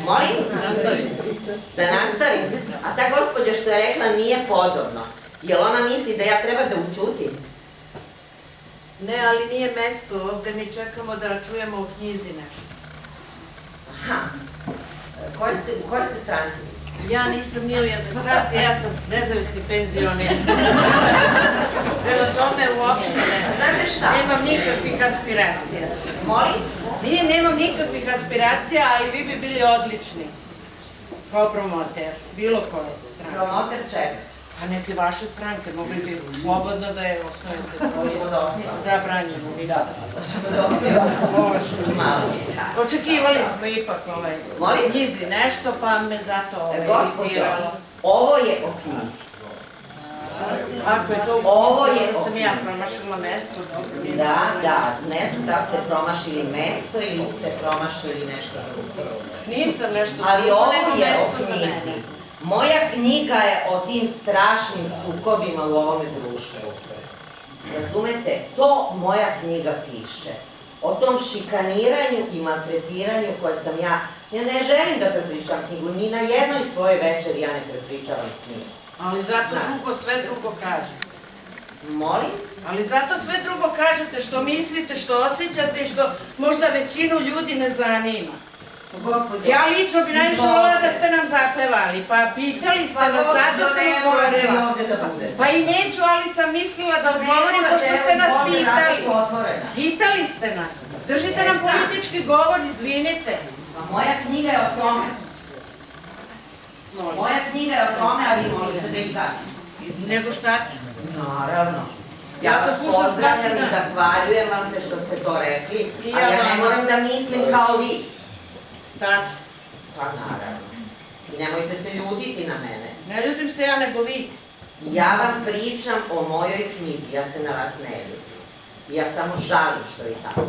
Molim? Da nastavim? A ta gospođa što je rekla nije podobno. Jel ona misli da ja treba da učutim? Ne, ali nije mesto, ovde mi čekamo da čujemo u knjizi nešto. Aha. U kojoj ste stranci? Ja nisam ni u jednoj stranci, ja sam nezavisni penzioner. Prema tome uopšte ne. Znate šta? Nemam nikakvih aspiracija. Molim? Nemam nikakvih aspiracija, ali vi bi bili odlični. Kao promoter, bilo koje stranke. Promoter čega? Pa neke vaše stranke, mogli bi slobodno da je osnovite. Možemo da osnivamo. Zabranjeno, ništa. Možemo da osnivamo. Malo mi je tako. Očekivali smo ipak knjizi nešto, pa me zato iritiralo. Ovo je o knjizi. Ako je to ovo je da sam ja promašila mesto. Da, ne znam da ste promašili mesto ili ste promašili nešto drugo. Nisam nešto drugo. Ali ovo je o knjizi. Moja knjiga je o tim strašnim sukobima u ovome društvu. Razumete? To moja knjiga piše. O tom šikaniranju i maltretiranju koje sam ja... Ja ne želim da prepričam knjigu, ni na jednoj svojoj večeri ja ne prepričavam knjigu. Ali zato sve drugo kaže. Molim? Ali zato sve drugo kažete, što mislite, što osjećate i što možda većinu ljudi ne zanima. Ja lično bi najviše volila da ste nam zapevali, pa pitali ste nas, zato sam odgovorila. Pa i neću, ali sam mislila da odgovorim, pošto ste nas pitali. Pitali ste nas. Držite nam politički govor, izvinite. Moja knjiga je o tome. Moja knjiga je o tome, a vi možete da izađete. Nego šta ću? Naravno. Ja vas pozdravljam i zahvaljujem vam se što ste to rekli, a ja ne moram da mislim kao vi. Tačno. Pa naravno. I nemojte se ljutiti na mene. Ne ljutim se ja, nego vi. Ja vam pričam o mojoj knjizi, ja se na vas ne ljutim. Ja samo žalim što je tako.